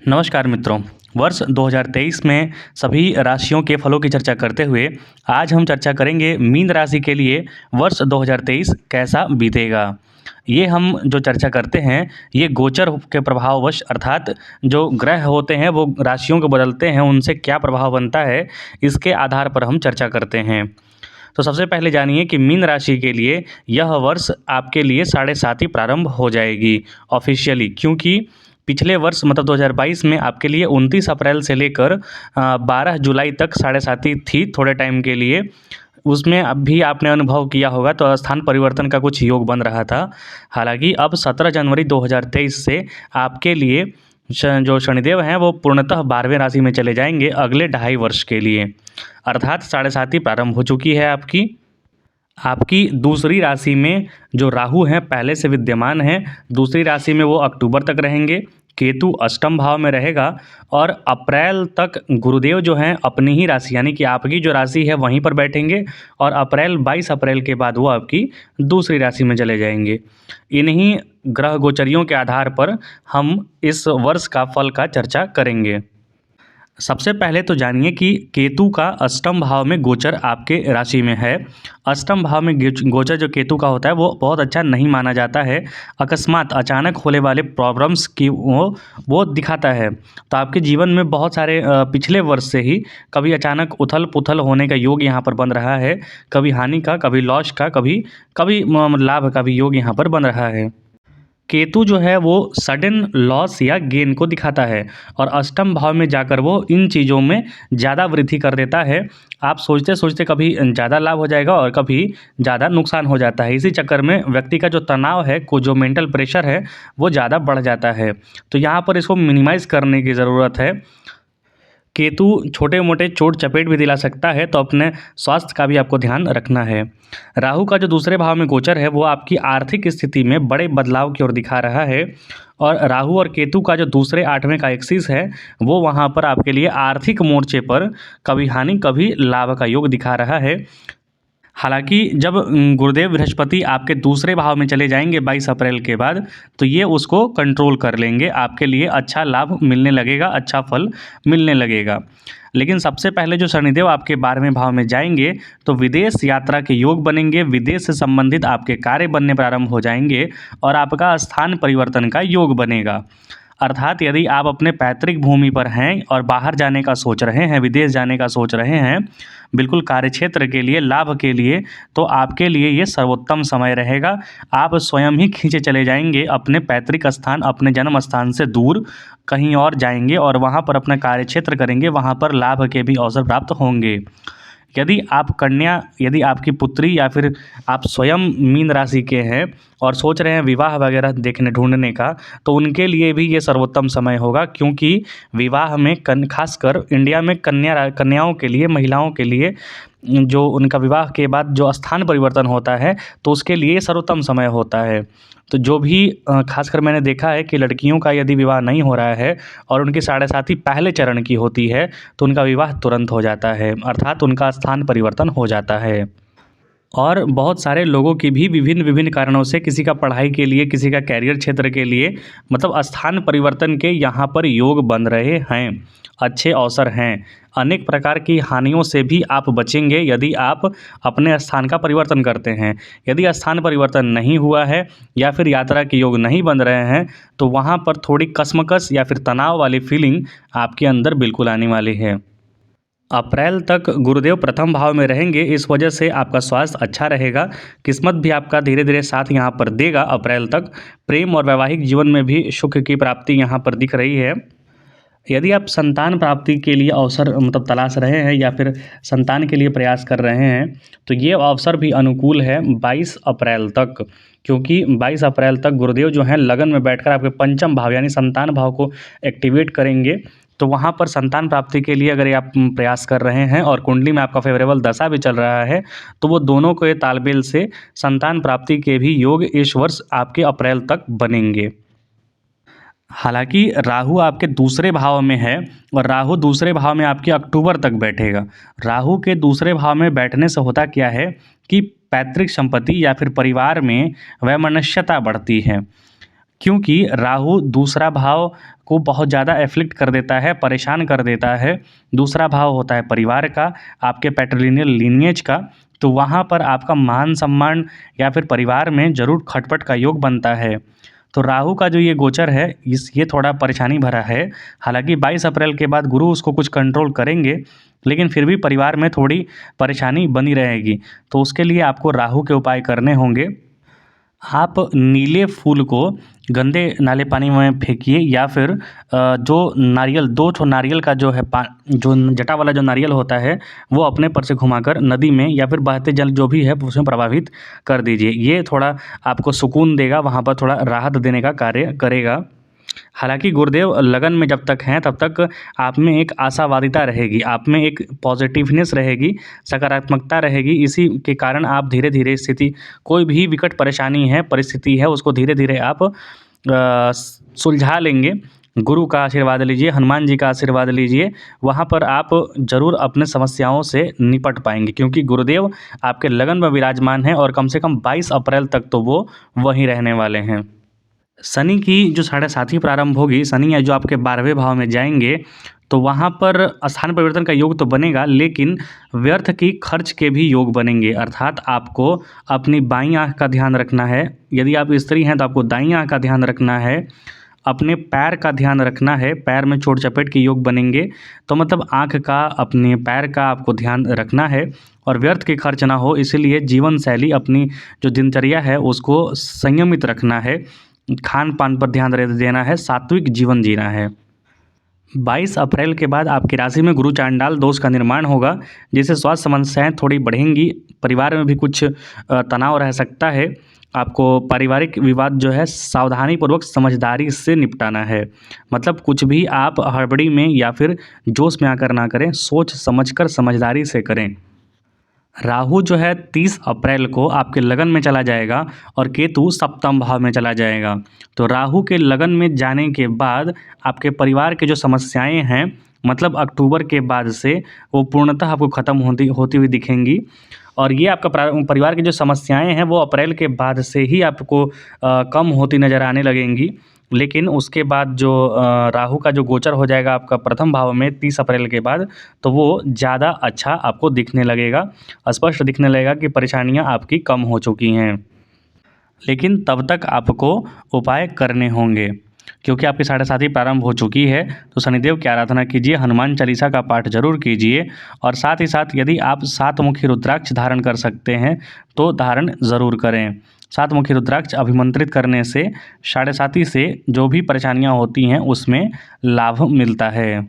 नमस्कार मित्रों। वर्ष 2023 में सभी राशियों के फलों की चर्चा करते हुए आज हम चर्चा करेंगे मीन राशि के लिए वर्ष 2023 कैसा बीतेगा। ये हम जो चर्चा करते हैं ये गोचर के प्रभाववश अर्थात जो ग्रह होते हैं वो राशियों को बदलते हैं, उनसे क्या प्रभाव बनता है इसके आधार पर हम चर्चा करते हैं। तो सबसे पहले जानिए कि मीन राशि के लिए यह वर्ष आपके लिए 7.5 प्रारंभ हो जाएगी ऑफिशियली, क्योंकि पिछले वर्ष मतलब 2022 में आपके लिए 29 अप्रैल से लेकर 12 जुलाई तक 7.5 थी थोड़े टाइम के लिए। उसमें अब भी आपने अनुभव किया होगा तो स्थान परिवर्तन का कुछ योग बन रहा था। हालांकि अब 17 जनवरी 2023 से आपके लिए जो शनिदेव हैं वो पूर्णतः 12वें राशि में चले जाएंगे अगले 2.5 वर्ष के लिए, अर्थात 7.5 प्रारंभ हो चुकी है आपकी। आपकी दूसरी राशि में जो राहु हैं पहले से विद्यमान हैं, दूसरी राशि में वो अक्टूबर तक रहेंगे। केतु अष्टम भाव में रहेगा और अप्रैल तक गुरुदेव जो हैं अपनी ही राशि यानी कि आपकी जो राशि है वहीं पर बैठेंगे और 22 अप्रैल के बाद वो आपकी दूसरी राशि में चले जाएंगे। इन्हीं ग्रह गोचरियों के आधार पर हम इस वर्ष का फल का चर्चा करेंगे। सबसे पहले तो जानिए कि केतु का अष्टम भाव में गोचर आपके राशि में है। अष्टम भाव में गोचर जो केतु का होता है वो बहुत अच्छा नहीं माना जाता है। अकस्मात अचानक होने वाले प्रॉब्लम्स की वो दिखाता है। तो आपके जीवन में बहुत सारे पिछले वर्ष से ही कभी अचानक उथल पुथल होने का योग यहाँ पर बन रहा है, कभी हानि का, कभी लॉस का, कभी कभी लाभ का भी योग यहाँ पर बन रहा है। केतु जो है वो सडन लॉस या गेन को दिखाता है और अष्टम भाव में जाकर वो इन चीज़ों में ज़्यादा वृद्धि कर देता है। आप सोचते सोचते कभी ज़्यादा लाभ हो जाएगा और कभी ज़्यादा नुकसान हो जाता है। इसी चक्कर में व्यक्ति का जो तनाव है को जो मेंटल प्रेशर है वो ज़्यादा बढ़ जाता है। तो यहाँ पर इसको मिनिमाइज़ करने की ज़रूरत है। केतु छोटे मोटे चोट चपेट भी दिला सकता है, तो अपने स्वास्थ्य का भी आपको ध्यान रखना है। राहु का जो दूसरे भाव में गोचर है वो आपकी आर्थिक स्थिति में बड़े बदलाव की ओर दिखा रहा है और राहु और केतु का जो दूसरे 8वें का एक्सिस है वो वहाँ पर आपके लिए आर्थिक मोर्चे पर कभी हानि कभी लाभ का योग दिखा रहा है। हालांकि जब गुरुदेव बृहस्पति आपके दूसरे भाव में चले जाएंगे 22 अप्रैल के बाद तो ये उसको कंट्रोल कर लेंगे, आपके लिए अच्छा लाभ मिलने लगेगा, अच्छा फल मिलने लगेगा। लेकिन सबसे पहले जो शनिदेव आपके 12वें भाव में जाएंगे तो विदेश यात्रा के योग बनेंगे, विदेश से संबंधित आपके कार्य बनने प्रारंभ हो जाएंगे और आपका स्थान परिवर्तन का योग बनेगा। अर्थात यदि आप अपने पैतृक भूमि पर हैं और बाहर जाने का सोच रहे हैं, विदेश जाने का सोच रहे हैं बिल्कुल कार्यक्षेत्र के लिए, लाभ के लिए, तो आपके लिए ये सर्वोत्तम समय रहेगा। आप स्वयं ही खींचे चले जाएंगे अपने पैतृक स्थान, अपने जन्म स्थान से दूर कहीं और जाएंगे और वहाँ पर अपना कार्यक्षेत्र करेंगे, वहाँ पर लाभ के भी अवसर प्राप्त होंगे। यदि आप कन्या, यदि आपकी पुत्री या फिर आप स्वयं मीन राशि के हैं और सोच रहे हैं विवाह वगैरह देखने ढूंढने का, तो उनके लिए भी ये सर्वोत्तम समय होगा, क्योंकि विवाह में खासकर इंडिया में कन्याओं के लिए, महिलाओं के लिए जो उनका विवाह के बाद जो स्थान परिवर्तन होता है तो उसके लिए सर्वोत्तम समय होता है। तो जो भी खासकर मैंने देखा है कि लड़कियों का यदि विवाह नहीं हो रहा है और उनकी 7.5 पहले चरण की होती है तो उनका विवाह तुरंत हो जाता है, अर्थात उनका स्थान परिवर्तन हो जाता है। और बहुत सारे लोगों की भी विभिन्न विभिन्न कारणों से, किसी का पढ़ाई के लिए, किसी का कैरियर क्षेत्र के लिए, मतलब स्थान परिवर्तन के यहाँ पर योग बन रहे हैं, अच्छे अवसर हैं। अनेक प्रकार की हानियों से भी आप बचेंगे यदि आप अपने स्थान का परिवर्तन करते हैं। यदि स्थान परिवर्तन नहीं हुआ है या फिर यात्रा के योग नहीं बन रहे हैं तो वहाँ पर थोड़ी कश्मकश या फिर तनाव वाली फीलिंग आपके अंदर बिल्कुल आने वाली है। अप्रैल तक गुरुदेव प्रथम भाव में रहेंगे, इस वजह से आपका स्वास्थ्य अच्छा रहेगा। किस्मत भी आपका धीरे धीरे साथ यहाँ पर देगा। अप्रैल तक प्रेम और वैवाहिक जीवन में भी सुख की प्राप्ति यहाँ पर दिख रही है। यदि आप संतान प्राप्ति के लिए अवसर मतलब तलाश रहे हैं या फिर संतान के लिए प्रयास कर रहे हैं तो ये अवसर भी अनुकूल है 22 अप्रैल तक, क्योंकि 22 अप्रैल तक गुरुदेव जो हैं लगन में बैठकर आपके पंचम भाव यानी संतान भाव को एक्टिवेट करेंगे। तो वहाँ पर संतान प्राप्ति के लिए अगर आप प्रयास कर रहे हैं और कुंडली में आपका फेवरेबल दशा भी चल रहा है तो वो दोनों के तालमेल से संतान प्राप्ति के भी योग इस वर्ष आपके अप्रैल तक बनेंगे। हालांकि राहु आपके दूसरे भाव में है और राहु दूसरे भाव में आपके अक्टूबर तक बैठेगा। राहु के दूसरे भाव में बैठने से होता क्या है कि पैतृक संपत्ति या फिर परिवार में वैमनस्यता बढ़ती है। क्योंकि राहु दूसरा भाव को बहुत ज़्यादा एफ़्लिक्ट कर देता है, परेशान कर देता है। दूसरा भाव होता है परिवार का, आपके पैट्रिलिनियल लीनिएज का, तो वहाँ पर आपका मान-सम्मान या फिर परिवार में ज़रूर खटपट का योग बनता है। तो राहु का जो ये गोचर है ये थोड़ा परेशानी भरा है। हालाँकि 22 अप्रैल के बाद गुरु उसको कुछ कंट्रोल करेंगे, लेकिन फिर भी परिवार में थोड़ी परेशानी बनी रहेगी। तो उसके लिए आपको राहु के उपाय करने होंगे। आप नीले फूल को गंदे नाले पानी में फेंकिए या फिर जो नारियल 2 ठो नारियल का जो है जो जटा वाला जो नारियल होता है वो अपने पर से घुमाकर नदी में या फिर बहते जल जो भी है उसमें प्रभावित कर दीजिए। ये थोड़ा आपको सुकून देगा, वहाँ पर थोड़ा राहत देने का कार्य करेगा। हालाँकि गुरुदेव लगन में जब तक हैं तब तक आप में एक आशावादिता रहेगी, आप में एक पॉजिटिवनेस रहेगी, सकारात्मकता रहेगी। इसी के कारण आप धीरे-धीरे स्थिति कोई भी विकट परेशानी है, परिस्थिति है उसको धीरे-धीरे आप सुलझा लेंगे। गुरु का आशीर्वाद लीजिए, हनुमान जी का आशीर्वाद लीजिए, वहाँ पर आप ज़रूर अपने समस्याओं से निपट पाएँगे क्योंकि गुरुदेव आपके लगन में विराजमान हैं और कम से कम 22 अप्रैल तक तो वो वहीं रहने वाले हैं। शनि की जो साढ़े साथी प्रारंभ होगी, शनि है जो आपके 12वें भाव में जाएंगे, तो वहाँ पर स्थान परिवर्तन का योग तो बनेगा, लेकिन व्यर्थ की खर्च के भी योग बनेंगे। अर्थात आपको अपनी बाईं आँख का ध्यान रखना है। यदि आप स्त्री हैं तो आपको दाईं आँख का ध्यान रखना है। अपने पैर का ध्यान रखना है, पैर में चोट चपेट के योग बनेंगे। तो मतलब आँख का, अपने पैर का आपको ध्यान रखना है और व्यर्थ के खर्च ना हो, इसीलिए जीवन शैली अपनी जो दिनचर्या है उसको संयमित रखना है। खान पान पर ध्यान देना है, सात्विक जीवन जीना है। 22 अप्रैल के बाद आपकी राशि में गुरु चांडाल दोष का निर्माण होगा, जिससे स्वास्थ्य समस्याएं थोड़ी बढ़ेंगी। परिवार में भी कुछ तनाव रह सकता है। आपको पारिवारिक विवाद जो है सावधानीपूर्वक समझदारी से निपटाना है। मतलब कुछ भी आप हड़बड़ी में या फिर जोश में आकर ना करें, सोच समझकर समझदारी से करें। राहु जो है 30 अप्रैल को आपके लगन में चला जाएगा और केतु सप्तम भाव में चला जाएगा। तो राहु के लगन में जाने के बाद आपके परिवार के जो समस्याएं हैं, मतलब अक्टूबर के बाद से वो पूर्णतः आपको ख़त्म होती होती हुई दिखेंगी। और ये आपका परिवार की जो समस्याएं हैं वो अप्रैल के बाद से ही आपको कम होती नज़र आने लगेंगी। लेकिन उसके बाद जो राहु का जो गोचर हो जाएगा आपका प्रथम भाव में 30 अप्रैल के बाद, तो वो ज़्यादा अच्छा आपको दिखने लगेगा, स्पष्ट दिखने लगेगा कि परेशानियाँ आपकी कम हो चुकी हैं। लेकिन तब तक आपको उपाय करने होंगे क्योंकि आपकी साढ़े साथी प्रारंभ हो चुकी है। तो शनिदेव की आराधना कीजिए, हनुमान चालीसा का पाठ जरूर कीजिए और साथ ही साथ यदि आप 7 मुखी रुद्राक्ष धारण कर सकते हैं तो धारण ज़रूर करें। 7 मुखी रुद्राक्ष अभिमंत्रित करने से साढ़े साथी से जो भी परेशानियां होती हैं उसमें लाभ मिलता है।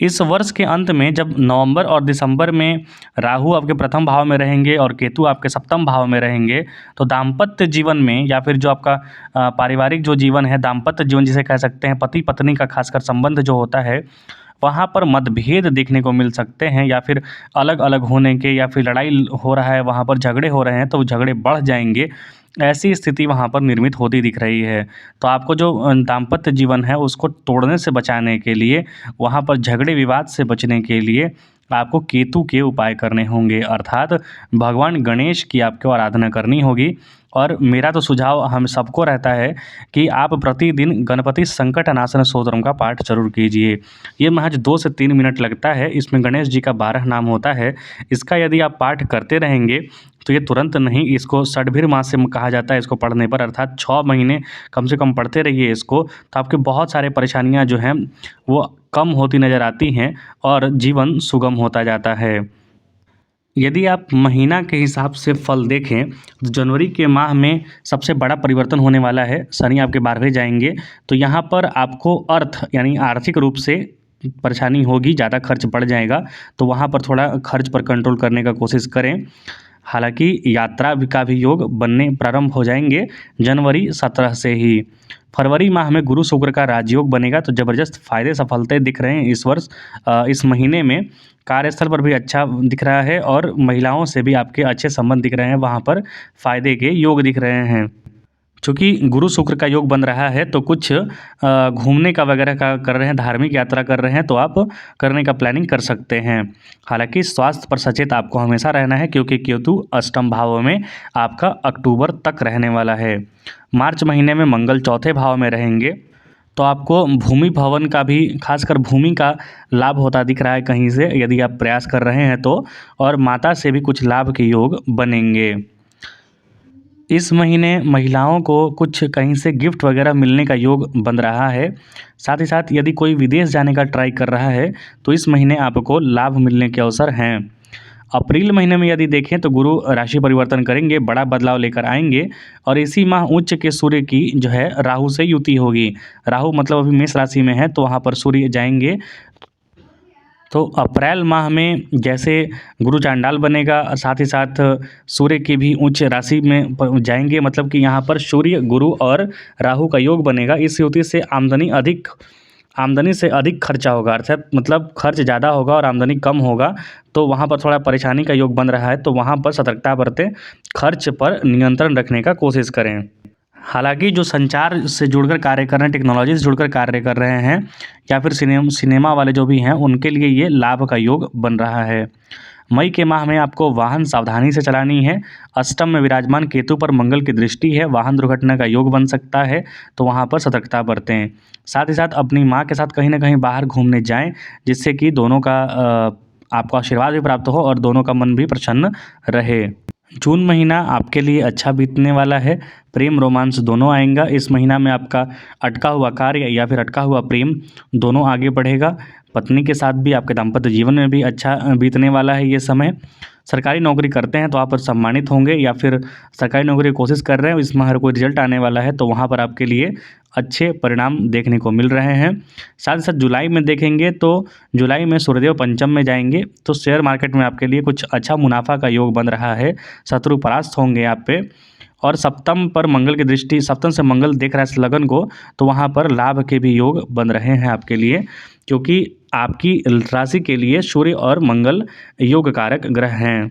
इस वर्ष के अंत में जब नवंबर और दिसंबर में राहु आपके प्रथम भाव में रहेंगे और केतु आपके सप्तम भाव में रहेंगे, तो दाम्पत्य जीवन में या फिर जो आपका पारिवारिक जो जीवन है, दाम्पत्य जीवन जिसे कह सकते हैं, पति पत्नी का खासकर संबंध जो होता है, वहाँ पर मतभेद देखने को मिल सकते हैं या फिर अलग अलग होने के या फिर लड़ाई हो रहा है, वहाँ पर झगड़े हो रहे हैं तो झगड़े बढ़ जाएंगे। ऐसी स्थिति वहाँ पर निर्मित होती दिख रही है। तो आपको जो दाम्पत्य जीवन है उसको तोड़ने से बचाने के लिए, वहाँ पर झगड़े विवाद से बचने के लिए आपको केतु के उपाय करने होंगे, अर्थात भगवान गणेश की आपको आराधना करनी होगी। और मेरा तो सुझाव हम सबको रहता है कि आप प्रतिदिन गणपति संकटनाशन स्तोत्रम का पाठ जरूर कीजिए। ये महज 2 से 3 मिनट लगता है। इसमें गणेश जी का 12 नाम होता है। इसका यदि आप पाठ करते रहेंगे तो ये तुरंत नहीं, इसको षड्भिर मास से कहा जाता है इसको पढ़ने पर, अर्थात 6 महीने कम से कम पढ़ते रहिए इसको, तो आपके बहुत सारे परेशानियाँ जो हैं वो कम होती नज़र आती हैं और जीवन सुगम होता जाता है। यदि आप महीना के हिसाब से फल देखें तो जनवरी के माह में सबसे बड़ा परिवर्तन होने वाला है। शनि आपके 12वें जाएंगे, तो यहाँ पर आपको अर्थ यानी आर्थिक रूप से परेशानी होगी, ज़्यादा खर्च बढ़ जाएगा, तो वहाँ पर थोड़ा खर्च पर कंट्रोल करने का कोशिश करें। हालांकि यात्रा का भी योग बनने प्रारंभ हो जाएंगे जनवरी 17 से ही। फरवरी माह में गुरु शुक्र का राजयोग बनेगा, तो ज़बरदस्त फायदे सफलताएं दिख रहे हैं इस वर्ष। इस महीने में कार्यस्थल पर भी अच्छा दिख रहा है और महिलाओं से भी आपके अच्छे संबंध दिख रहे हैं, वहाँ पर फायदे के योग दिख रहे हैं। चूँकि गुरु शुक्र का योग बन रहा है तो कुछ घूमने का वगैरह का कर रहे हैं, धार्मिक यात्रा कर रहे हैं तो आप करने का प्लानिंग कर सकते हैं। हालांकि स्वास्थ्य पर सचेत आपको हमेशा रहना है क्योंकि केतु अष्टम भाव में आपका अक्टूबर तक रहने वाला है। मार्च महीने में मंगल चौथे भाव में रहेंगे तो आपको भूमि भवन का भी, खासकर भूमि का लाभ होता दिख रहा है कहीं से, यदि आप प्रयास कर रहे हैं तो। और माता से भी कुछ लाभ के योग बनेंगे। इस महीने महिलाओं को कुछ कहीं से गिफ्ट वगैरह मिलने का योग बन रहा है। साथ ही साथ यदि कोई विदेश जाने का ट्राई कर रहा है तो इस महीने आपको लाभ मिलने के अवसर हैं। अप्रैल महीने में यदि देखें तो गुरु राशि परिवर्तन करेंगे, बड़ा बदलाव लेकर आएंगे और इसी माह उच्च के सूर्य की जो है राहु से युति होगी। राहु मतलब अभी मेष राशि में है तो वहाँ पर सूर्य जाएंगे। तो अप्रैल माह में जैसे गुरु चांडाल बनेगा, साथ ही साथ सूर्य की भी उच्च राशि में जाएंगे, मतलब कि यहाँ पर सूर्य गुरु और राहु का योग बनेगा। इस युति से आमदनी से अधिक खर्चा होगा, अर्थात मतलब खर्च ज़्यादा होगा और आमदनी कम होगा। तो वहाँ पर थोड़ा परेशानी का योग बन रहा है तो वहाँ पर सतर्कता बरतें, खर्च पर नियंत्रण रखने का कोशिश करें। हालांकि जो संचार से जुड़कर कार्य कर रहे हैं, टेक्नोलॉजी से जुड़कर कार्य कर रहे हैं या फिर सिनेमा वाले जो भी हैं उनके लिए ये लाभ का योग बन रहा है। मई के माह में आपको वाहन सावधानी से चलानी है। अष्टम में विराजमान केतु पर मंगल की दृष्टि है, वाहन दुर्घटना का योग बन सकता है तो वहाँ पर सतर्कता बरतें। साथ ही साथ अपनी माँ के साथ कहीं ना कहीं बाहर घूमने जाएं, जिससे कि दोनों का आपको आशीर्वाद भी प्राप्त हो और दोनों का मन भी प्रसन्न रहे। जून महीना आपके लिए अच्छा बीतने वाला है। प्रेम रोमांस दोनों आएगा। इस महीना में आपका अटका हुआ कार्य या फिर अटका हुआ प्रेम दोनों आगे बढ़ेगा। पत्नी के साथ भी आपके दाम्पत्य जीवन में भी अच्छा बीतने वाला है ये समय। सरकारी नौकरी करते हैं तो आप सम्मानित होंगे या फिर सरकारी नौकरी की कोशिश कर रहे हैं, इस माह कोई रिजल्ट आने वाला है तो वहाँ पर आपके लिए अच्छे परिणाम देखने को मिल रहे हैं। साथ ही साथ जुलाई में देखेंगे तो जुलाई में सूर्यदेव पंचम में जाएंगे तो शेयर मार्केट में आपके लिए कुछ अच्छा मुनाफा का योग बन रहा है, शत्रु परास्त होंगे आप पे। और सप्तम पर मंगल की दृष्टि, सप्तम से मंगल देख रहा है लगन को तो वहाँ पर लाभ के भी योग बन रहे हैं आपके लिए, क्योंकि आपकी राशि के लिए सूर्य और मंगल योग कारक ग्रह हैं।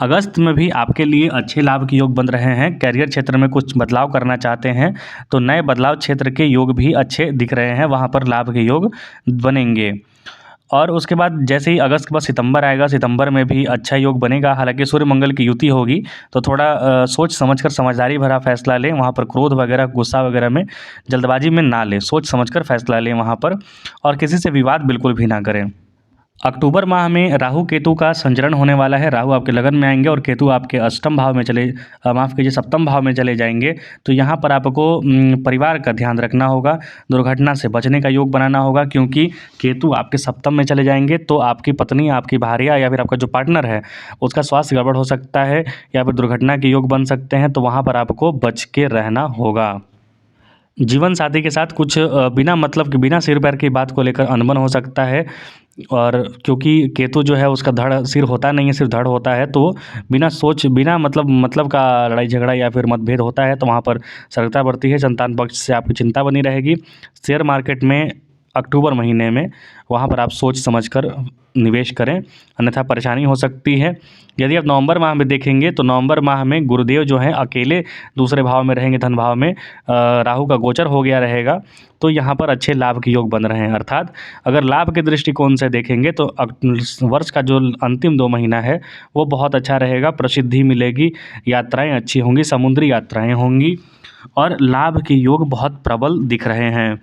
अगस्त में भी आपके लिए अच्छे लाभ के योग बन रहे हैं। कैरियर क्षेत्र में कुछ बदलाव करना चाहते हैं तो नए बदलाव क्षेत्र के योग भी अच्छे दिख रहे हैं, वहाँ पर लाभ के योग बनेंगे। और उसके बाद जैसे ही अगस्त के बाद सितंबर आएगा, सितंबर में भी अच्छा योग बनेगा। हालांकि सूर्य मंगल की युति होगी तो थोड़ा सोच समझकर समझदारी भरा फैसला लें, वहाँ पर क्रोध वगैरह गुस्सा वगैरह में जल्दबाजी में ना लें, सोच समझकर फैसला लें वहाँ पर। और किसी से विवाद बिल्कुल भी ना करें। अक्टूबर माह में राहु केतु का संचरण होने वाला है। राहु आपके लगन में आएंगे और केतु आपके अष्टम भाव में सप्तम भाव में चले जाएंगे। तो यहाँ पर आपको परिवार का ध्यान रखना होगा, दुर्घटना से बचने का योग बनाना होगा, क्योंकि केतु आपके सप्तम में चले जाएंगे तो आपकी पत्नी, आपकी भार्या या फिर आपका जो पार्टनर है उसका स्वास्थ्य गड़बड़ हो सकता है या फिर दुर्घटना के योग बन सकते हैं, तो वहाँ पर आपको बच के रहना होगा। जीवन साथी के साथ कुछ बिना मतलब के, बिना सिर पैर की बात को लेकर अनबन हो सकता है। और क्योंकि केतु जो है उसका धड़ सिर होता नहीं है, सिर्फ धड़ होता है, तो बिना मतलब का लड़ाई झगड़ा या फिर मतभेद होता है तो वहाँ पर सतर्कता बरती है। संतान पक्ष से आपकी चिंता बनी रहेगी। शेयर मार्केट में अक्टूबर महीने में वहाँ पर आप सोच समझकर निवेश करें, अन्यथा परेशानी हो सकती है। यदि आप नवंबर माह में देखेंगे तो नवंबर माह में गुरुदेव जो हैं अकेले दूसरे भाव में रहेंगे, धन भाव में राहु का गोचर हो गया रहेगा तो यहाँ पर अच्छे लाभ के योग बन रहे हैं। अर्थात अगर लाभ के दृष्टिकोण से देखेंगे तो वर्ष का जो अंतिम 2 महीना है वो बहुत अच्छा रहेगा। प्रसिद्धि मिलेगी, यात्राएँ अच्छी होंगी, समुद्री यात्राएँ होंगी और लाभ के योग बहुत प्रबल दिख रहे हैं।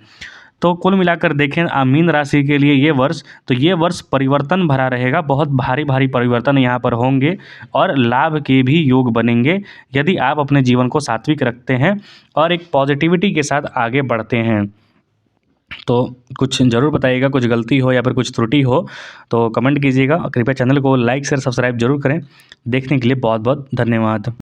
तो कुल मिलाकर देखें मीन राशि के लिए ये वर्ष परिवर्तन भरा रहेगा। बहुत भारी भारी परिवर्तन यहाँ पर होंगे और लाभ के भी योग बनेंगे यदि आप अपने जीवन को सात्विक रखते हैं और एक पॉजिटिविटी के साथ आगे बढ़ते हैं। तो कुछ ज़रूर बताइएगा, कुछ गलती हो या फिर कुछ त्रुटि हो तो कमेंट कीजिएगा। कृपया चैनल को लाइक शेयर सब्सक्राइब जरूर करें। देखने के लिए बहुत बहुत धन्यवाद।